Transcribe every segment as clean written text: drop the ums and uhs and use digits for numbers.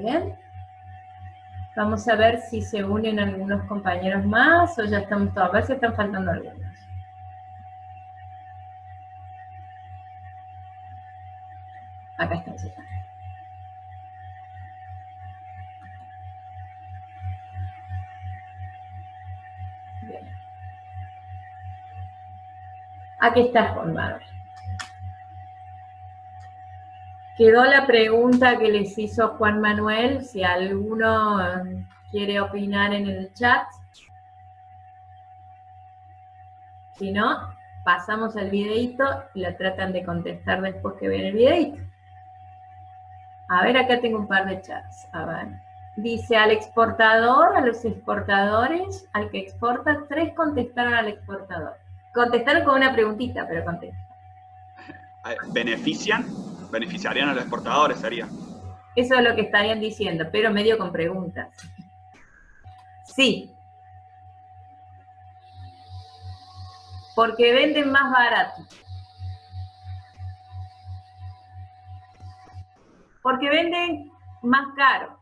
bien. Vamos a ver si se unen algunos compañeros más o ya estamos todos. A ver si están faltando algunos. Acá están llegando. Bien. Aquí está Juan Manuel. Quedó la pregunta que les hizo Juan Manuel, si alguno quiere opinar en el chat. Si no, pasamos al videíto y lo tratan de contestar después que vean el videíto. A ver, acá tengo un par de chats. A ver. Dice, al exportador, a los exportadores, al que exporta, 3 contestaron al exportador. Contestaron con una preguntita, pero contestaron. ¿Beneficiarían a los exportadores, sería? Eso es lo que estarían diciendo, pero medio con preguntas. Sí. Porque venden más barato. Porque venden más caro.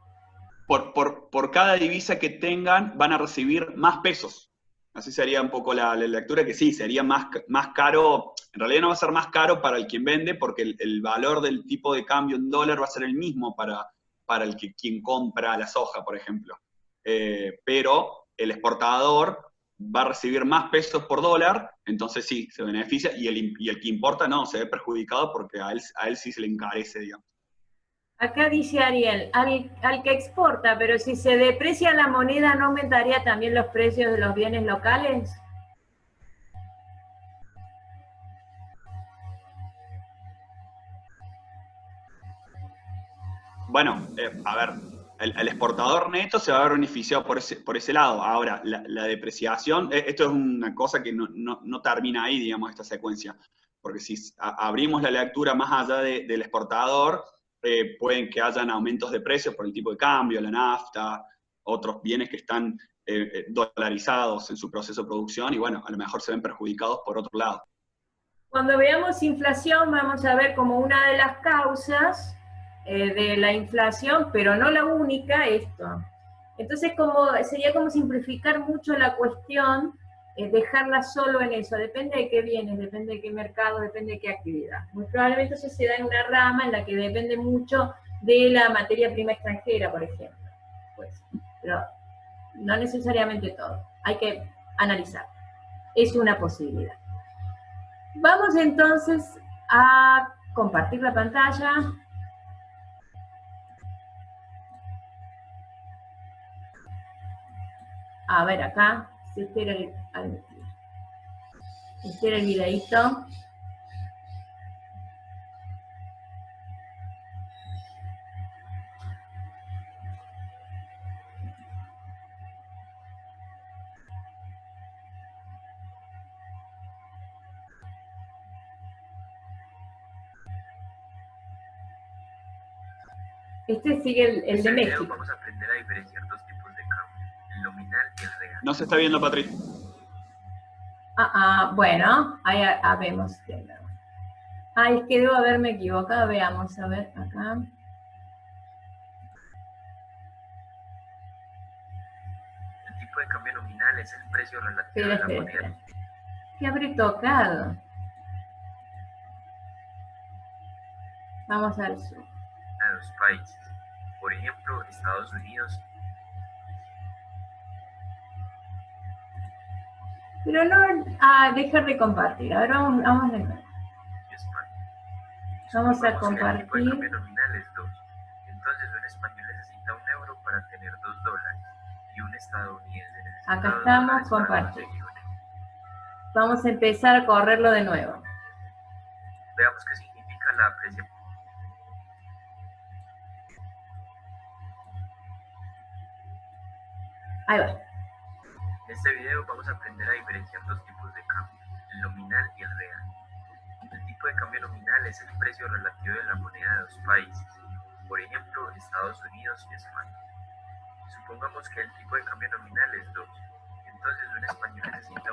Por cada divisa que tengan, van a recibir más pesos. Así sería un poco la lectura, que sí, sería más caro. En realidad no va a ser más caro para el quien vende, porque el valor del tipo de cambio en dólar va a ser el mismo para quien compra la soja, por ejemplo. Pero el exportador va a recibir más pesos por dólar, entonces sí, se beneficia, y el que importa no, se ve perjudicado porque a él sí se le encarece, digamos. Acá dice Ariel, al que exporta, pero si se deprecia la moneda, ¿no aumentaría también los precios de los bienes locales? Bueno, a ver, el exportador neto se va a ver beneficiado por ese lado. Ahora, la depreciación, esto es una cosa que no termina ahí, digamos, esta secuencia. Porque si abrimos la lectura más allá del exportador, pueden que hayan aumentos de precios por el tipo de cambio, la nafta, otros bienes que están dolarizados en su proceso de producción y bueno, a lo mejor se ven perjudicados por otro lado. Cuando veamos inflación, vamos a ver como una de las causas de la inflación, pero no la única, esto. Entonces, sería como simplificar mucho la cuestión, dejarla solo en eso. Depende de qué bienes, depende de qué mercado, depende de qué actividad. Muy probablemente eso se da en una rama en la que depende mucho de la materia prima extranjera, por ejemplo. Pues, pero no necesariamente todo. Hay que analizar. Es una posibilidad. Vamos entonces a compartir la pantalla. A ver acá, este era el videíto. Este sigue el de México. Vamos a aprender a diferenciar dos tipos de cambio, el nominal y el real. No se está viendo, Patri. Bueno, ahí vemos. Ay, es que debo haberme equivocado. Veamos, a ver, acá. El tipo de cambio nominal es el precio relativo de la moneda. ¿Qué habré tocado? Vamos al sur. A los países. Por ejemplo, Estados Unidos. Pero no, deja de compartir. A ver, vamos de nuevo. Vamos a compartir. El tipo de cambio nominal es 2. Entonces un español necesita €1 para tener $2 y un estadounidense necesita Acá estamos, compartir. Vamos a empezar a correrlo de nuevo. Veamos qué significa la apreciación. Ahí va. En este video vamos a aprender a diferenciar dos tipos de cambio, el nominal y el real. El tipo de cambio nominal es el precio relativo de la moneda de dos países, por ejemplo, Estados Unidos y España. Supongamos que el tipo de cambio nominal es 2, entonces un español necesita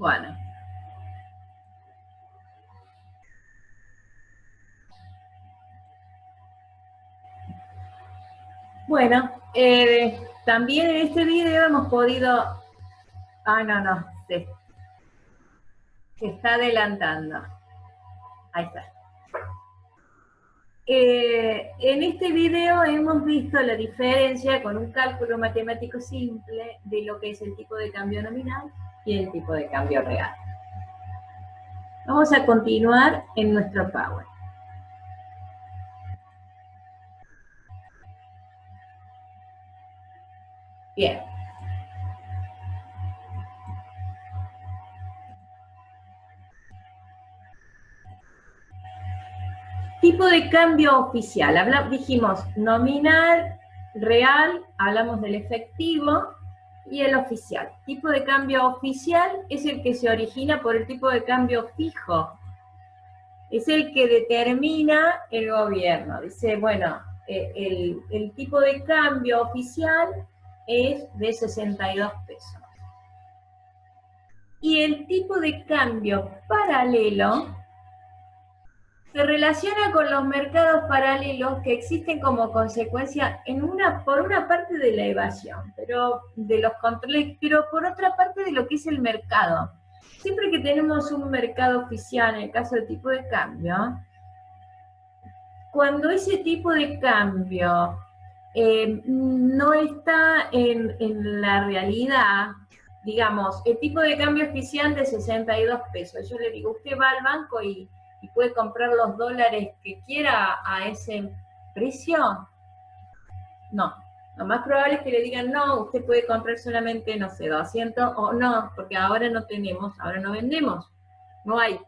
Bueno. Bueno, también en este video hemos podido... Ah, no, se está adelantando. Ahí está. En este video hemos visto la diferencia con un cálculo matemático simple de lo que es el tipo de cambio nominal y el tipo de cambio real. Vamos a continuar en nuestro Power. Bien. Tipo de cambio oficial. Dijimos nominal, real, hablamos del efectivo y el oficial. Tipo de cambio oficial es el que se origina por el tipo de cambio fijo. Es el que determina el gobierno. Dice, bueno, el tipo de cambio oficial es de 62 pesos. Y el tipo de cambio paralelo se relaciona con los mercados paralelos que existen como consecuencia por una parte de la evasión, pero de los controles, pero por otra parte de lo que es el mercado. Siempre que tenemos un mercado oficial, en el caso del tipo de cambio, cuando ese tipo de cambio no está en la realidad, digamos, el tipo de cambio oficial de 62 pesos, yo le digo, usted va al banco y puede comprar los dólares que quiera a ese precio. No, lo más probable es que le digan, no, usted puede comprar solamente, no sé, 200, o no, porque ahora no tenemos, ahora no vendemos, no hay.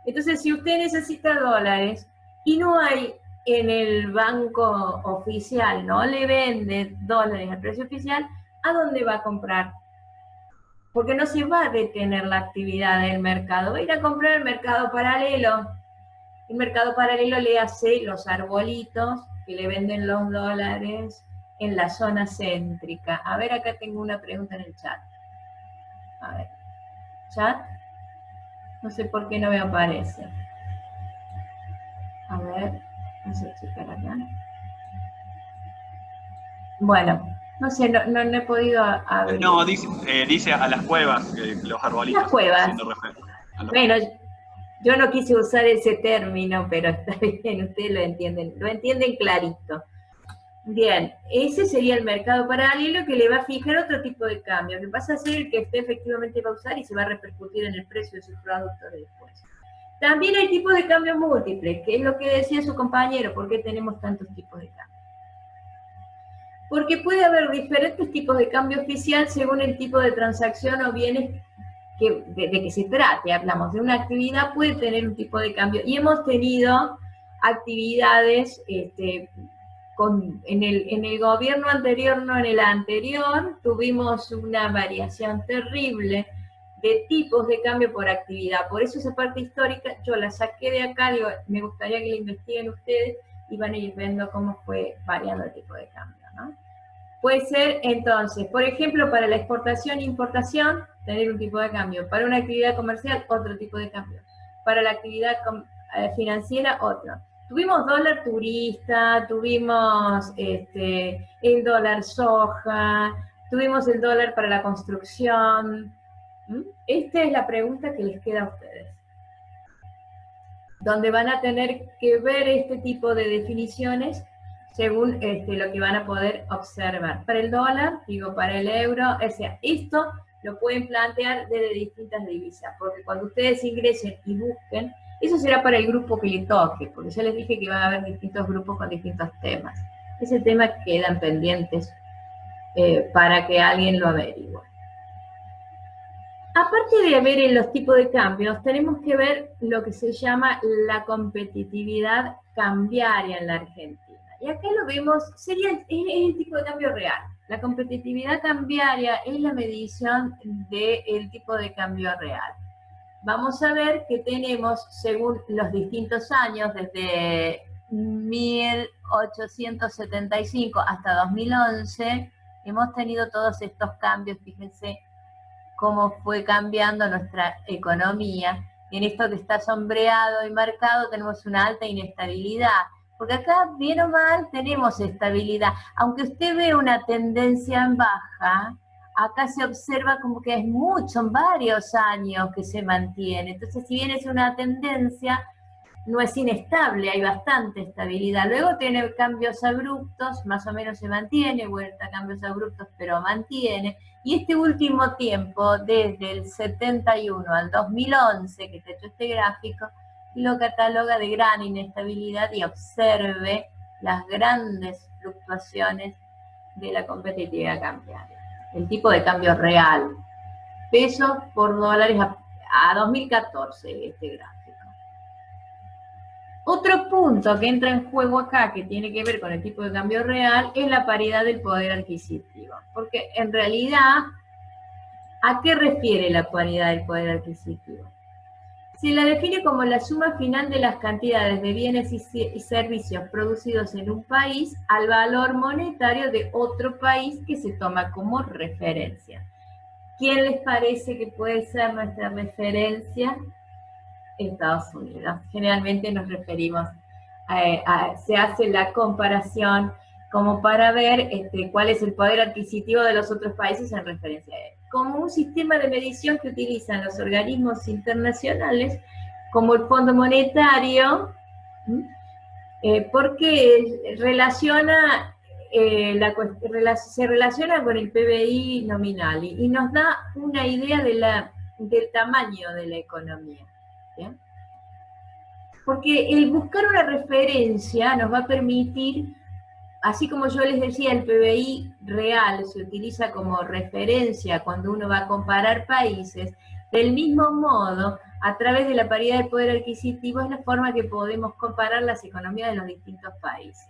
Entonces, si usted necesita dólares y no hay en el banco oficial, no le vende dólares al precio oficial, ¿a dónde va a comprar? Porque no se va a detener la actividad del mercado, va a ir a comprar el mercado paralelo. El mercado paralelo le hace los arbolitos que le venden los dólares en la zona céntrica. A ver, acá tengo una pregunta en el chat. A ver, chat. No sé por qué no me aparece. A ver, vamos a checar acá. Bueno, no sé, no he podido abrir. No, dice a las cuevas, los arbolitos. Las cuevas. Bueno, yo no quise usar ese término, pero está bien, ustedes lo entienden clarito. Bien, ese sería el mercado paralelo que le va a fijar otro tipo de cambio, que pasa a ser el que usted efectivamente va a usar y se va a repercutir en el precio de sus productos después. También hay tipos de cambio múltiples, que es lo que decía su compañero, ¿por qué tenemos tantos tipos de cambio? Porque puede haber diferentes tipos de cambio oficial según el tipo de transacción o bienes de que se trate. Hablamos de una actividad, puede tener un tipo de cambio. Y hemos tenido actividades en el gobierno anterior, no en el anterior, tuvimos una variación terrible de tipos de cambio por actividad. Por eso esa parte histórica yo la saqué de acá, digo, me gustaría que la investiguen ustedes y van a ir viendo cómo fue variando el tipo de cambio, ¿no? Puede ser, entonces, por ejemplo, para la exportación e importación, tener un tipo de cambio. Para una actividad comercial, otro tipo de cambio. Para la actividad financiera, otro. Tuvimos dólar turista, tuvimos el dólar soja, tuvimos el dólar para la construcción. Esta es la pregunta que les queda a ustedes. Donde van a tener que ver este tipo de definiciones según lo que van a poder observar. Para el dólar, digo, para el euro, o sea, esto lo pueden plantear desde distintas divisas, porque cuando ustedes ingresen y busquen, eso será para el grupo que le toque, porque ya les dije que van a haber distintos grupos con distintos temas. Ese tema quedan pendientes para que alguien lo averigüe. Aparte de ver en los tipos de cambios, tenemos que ver lo que se llama la competitividad cambiaria en la Argentina. Y acá lo vemos, es el tipo de cambio real. La competitividad cambiaria es la medición del tipo de cambio real. Vamos a ver que tenemos, según los distintos años, desde 1875 hasta 2011, hemos tenido todos estos cambios, fíjense, cómo fue cambiando nuestra economía. Y en esto que está sombreado y marcado tenemos una alta inestabilidad, porque acá, bien o mal, tenemos estabilidad. Aunque usted ve una tendencia en baja, acá se observa como que es mucho, en varios años que se mantiene. Entonces, si bien es una tendencia, no es inestable, hay bastante estabilidad. Luego tiene cambios abruptos, más o menos se mantiene, vuelta a cambios abruptos, pero mantiene. Y este último tiempo, desde el 71 al 2011, que te he hecho este gráfico, lo cataloga de gran inestabilidad y observe las grandes fluctuaciones de la competitividad cambiaria. El tipo de cambio real, pesos por dólares a 2014, este gráfico. Otro punto que entra en juego acá, que tiene que ver con el tipo de cambio real, es la paridad del poder adquisitivo. Porque en realidad, ¿a qué refiere la paridad del poder adquisitivo? Se la define como la suma final de las cantidades de bienes y servicios producidos en un país al valor monetario de otro país que se toma como referencia. ¿Quién les parece que puede ser nuestra referencia? Estados Unidos. Generalmente nos referimos se hace la comparación como para ver cuál es el poder adquisitivo de los otros países en referencia a él. Como un sistema de medición que utilizan los organismos internacionales, como el Fondo Monetario, porque relaciona se relaciona con el PBI nominal y nos da una idea del tamaño de la economía. ¿Bien? Porque el buscar una referencia nos va a permitir, así como yo les decía, el PBI real se utiliza como referencia cuando uno va a comparar países, del mismo modo, a través de la paridad de poder adquisitivo es la forma que podemos comparar las economías de los distintos países.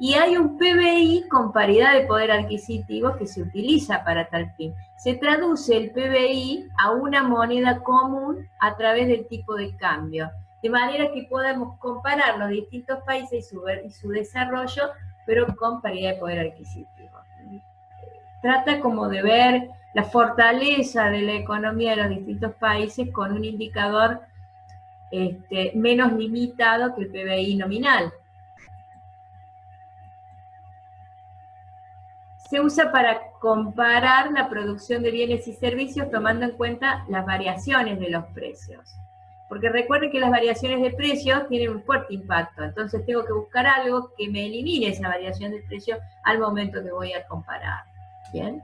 Y hay un PBI con paridad de poder adquisitivo que se utiliza para tal fin. Se traduce el PBI a una moneda común a través del tipo de cambio, de manera que podamos comparar los distintos países y su desarrollo, pero con paridad de poder adquisitivo. Trata como de ver la fortaleza de la economía de los distintos países con un indicador menos limitado que el PBI nominal. Se usa para comparar la producción de bienes y servicios tomando en cuenta las variaciones de los precios. Porque recuerden que las variaciones de precios tienen un fuerte impacto, entonces tengo que buscar algo que me elimine esa variación de precio al momento que voy a comparar. ¿Bien?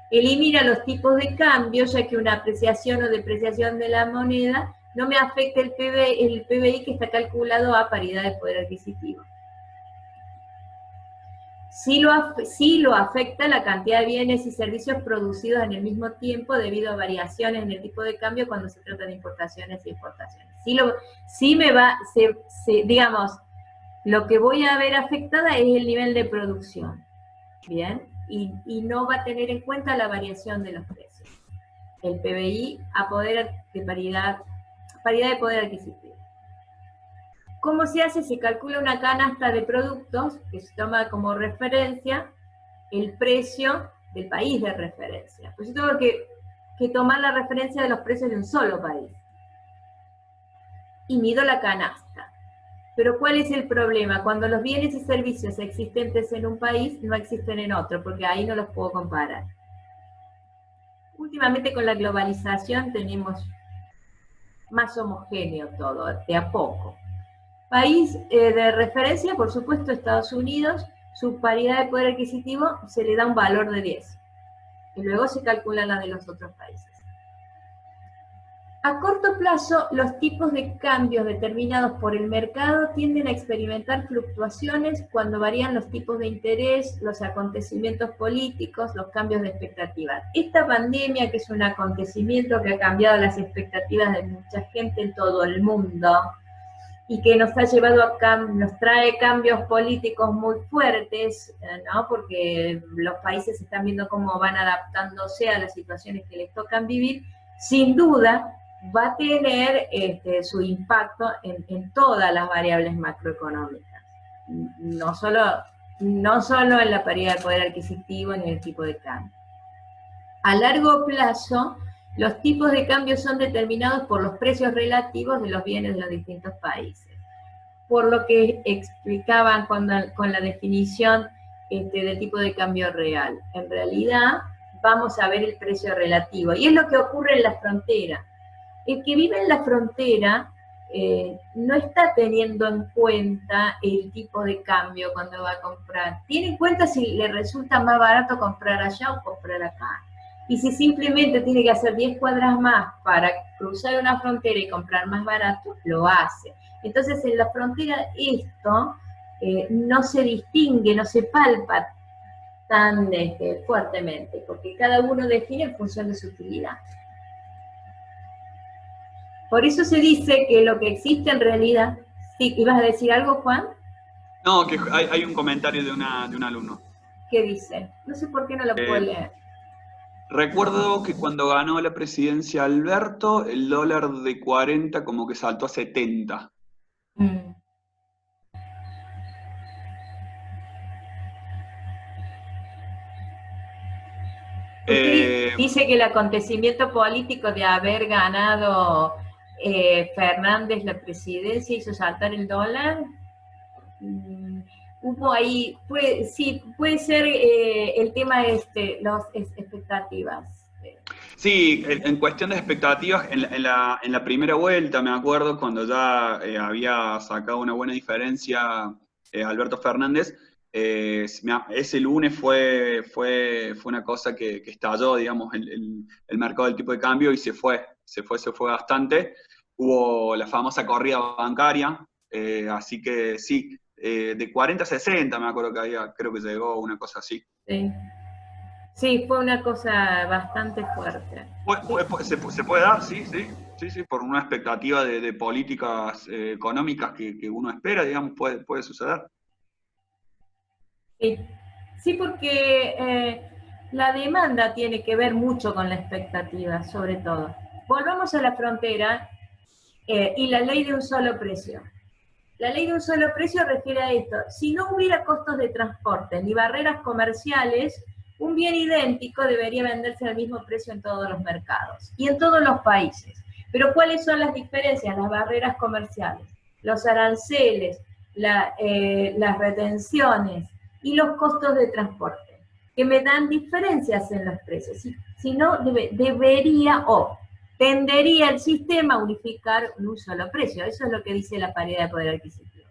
Elimina los tipos de cambio, ya que una apreciación o depreciación de la moneda no me afecta el PBI que está calculado a paridad de poder adquisitivo. Sí lo afecta la cantidad de bienes y servicios producidos en el mismo tiempo debido a variaciones en el tipo de cambio cuando se trata de importaciones y exportaciones. Digamos, lo que voy a ver afectada es el nivel de producción, ¿bien? Y no va a tener en cuenta la variación de los precios. El PBI a paridad de poder adquisitivo. ¿Cómo se hace? Se calcula una canasta de productos que se toma como referencia el precio del país de referencia. Pues yo tengo que tomar la referencia de los precios de un solo país. Y mido la canasta. Pero ¿cuál es el problema? Cuando los bienes y servicios existentes en un país no existen en otro, porque ahí no los puedo comparar. Últimamente con la globalización tenemos más homogéneo todo, de a poco. País de referencia, por supuesto, Estados Unidos, su paridad de poder adquisitivo se le da un valor de 10. Y luego se calcula la de los otros países. A corto plazo, los tipos de cambios determinados por el mercado tienden a experimentar fluctuaciones cuando varían los tipos de interés, los acontecimientos políticos, los cambios de expectativas. Esta pandemia, que es un acontecimiento que ha cambiado las expectativas de mucha gente en todo el mundo, y que nos ha llevado nos trae cambios políticos muy fuertes, ¿no? Porque los países están viendo cómo van adaptándose a las situaciones que les tocan vivir, sin duda va a tener su impacto en todas las variables macroeconómicas, no solo en la paridad de poder adquisitivo ni en el tipo de cambio. A largo plazo, Los tipos de cambio son determinados por los precios relativos de los bienes de los distintos países. Por lo que explicaban con la definición de tipo de cambio real. En realidad, vamos a ver el precio relativo. Y es lo que ocurre en la frontera. El que vive en la frontera no está teniendo en cuenta el tipo de cambio cuando va a comprar. Tiene en cuenta si le resulta más barato comprar allá o comprar acá. Y si simplemente tiene que hacer 10 cuadras más para cruzar una frontera y comprar más barato, lo hace. Entonces en la frontera esto no se distingue, no se palpa tan fuertemente, porque cada uno define en función de su utilidad. Por eso se dice que lo que existe en realidad... ¿Sí? ¿Ibas a decir algo, Juan? No, que hay un comentario de un alumno. ¿Qué dice? No sé por qué no lo puedo leer. Recuerdo que cuando ganó la presidencia Alberto, el dólar de 40 como que saltó a 70. Dice que el acontecimiento político de haber ganado Fernández la presidencia hizo saltar el dólar. Hubo ahí, sí, puede ser el tema las expectativas. Sí, en cuestión de expectativas, en la primera vuelta, me acuerdo, cuando ya había sacado una buena diferencia Alberto Fernández, ese lunes fue una cosa que estalló, digamos, el mercado del tipo de cambio y se fue bastante. Hubo la famosa corrida bancaria, así que sí, de 40 a 60 me acuerdo que creo que llegó una cosa así. Sí. Sí, fue una cosa bastante fuerte. Se puede dar, sí, por una expectativa de políticas económicas que uno espera, digamos, puede suceder. Sí, porque la demanda tiene que ver mucho con la expectativa, sobre todo. Volvamos a la frontera y la ley de un solo precio. La ley de un solo precio refiere a esto. Si no hubiera costos de transporte ni barreras comerciales, un bien idéntico debería venderse al mismo precio en todos los mercados y en todos los países. Pero ¿cuáles son las diferencias? Las barreras comerciales, los aranceles, las retenciones y los costos de transporte, que me dan diferencias en los precios. Si no, debería o tendería el sistema a unificar un solo precio. Eso es lo que dice la paridad de poder adquisitivo.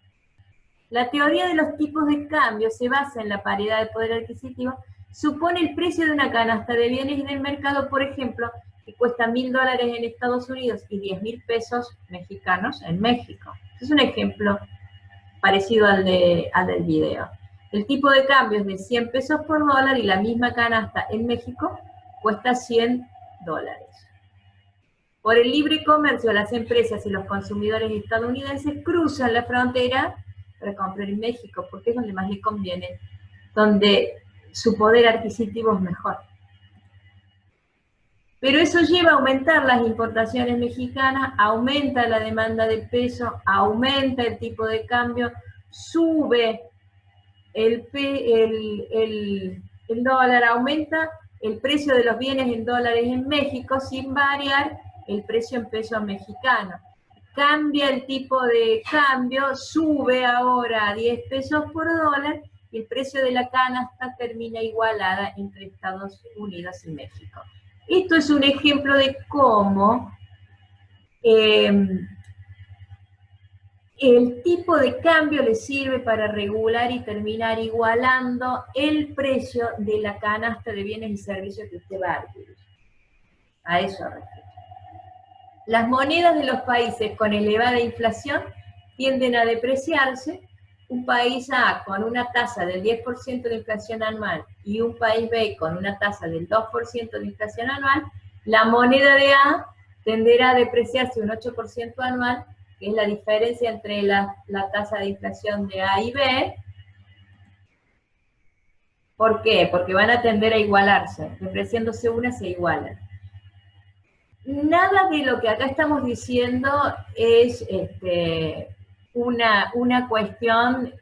La teoría de los tipos de cambio se basa en la paridad de poder adquisitivo, supone el precio de una canasta de bienes y del mercado, por ejemplo, que cuesta $1.000 en Estados Unidos y 10.000 pesos mexicanos en México. Es un ejemplo parecido al del video. El tipo de cambio es de 100 pesos por dólar y la misma canasta en México cuesta $100. Por el libre comercio, las empresas y los consumidores estadounidenses cruzan la frontera para comprar en México, porque es donde más les conviene, donde su poder adquisitivo es mejor. Pero eso lleva a aumentar las importaciones mexicanas, aumenta la demanda de peso, aumenta el tipo de cambio, sube el dólar, aumenta el precio de los bienes en dólares en México sin variar el precio en pesos mexicanos. Cambia el tipo de cambio, sube ahora a 10 pesos por dólar y el precio de la canasta termina igualada entre Estados Unidos y México. Esto es un ejemplo de cómo el tipo de cambio le sirve para regular y terminar igualando el precio de la canasta de bienes y servicios que usted va a adquirir. A eso refiero. Las monedas de los países con elevada inflación tienden a depreciarse. Un país A con una tasa del 10% de inflación anual y un país B con una tasa del 2% de inflación anual, la moneda de A tenderá a depreciarse un 8% anual, que es la diferencia entre la tasa de inflación de A y B. ¿Por qué? Porque van a tender a igualarse. Depreciándose una, se igualan. Nada de lo que acá estamos diciendo es una cuestión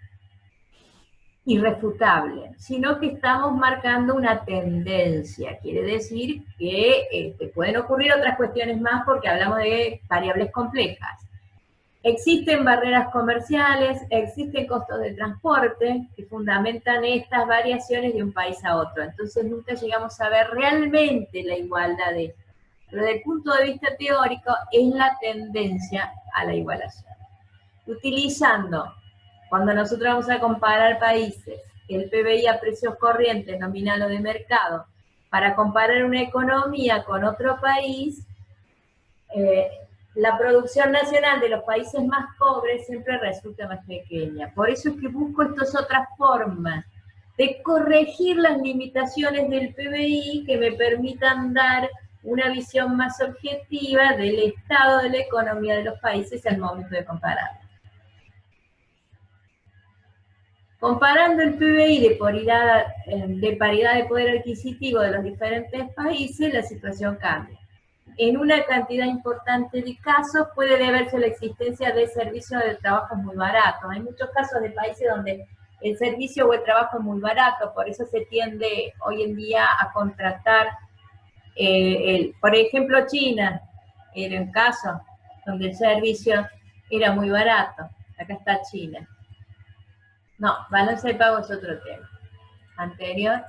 irrefutable, sino que estamos marcando una tendencia. Quiere decir que pueden ocurrir otras cuestiones más porque hablamos de variables complejas. Existen barreras comerciales, existen costos de transporte que fundamentan estas variaciones de un país a otro. Entonces nunca llegamos a ver realmente la igualdad de esto. Pero desde el punto de vista teórico es la tendencia a la igualación. Utilizando, cuando nosotros vamos a comparar países, el PBI a precios corrientes, nominal o de mercado, para comparar una economía con otro país, la producción nacional de los países más pobres siempre resulta más pequeña. Por eso es que busco estas otras formas de corregir las limitaciones del PBI que me permitan dar una visión más objetiva del estado de la economía de los países al momento de comparar. Comparando el PBI de paridad de poder adquisitivo de los diferentes países, la situación cambia. En una cantidad importante de casos puede deberse a la existencia de servicios de trabajo muy baratos. Hay muchos casos de países donde el servicio o el trabajo es muy barato, por eso se tiende hoy en día a contratar, por ejemplo, China era un caso donde el servicio era muy barato. Acá está China. No, balance de pago es otro tema. Anterior.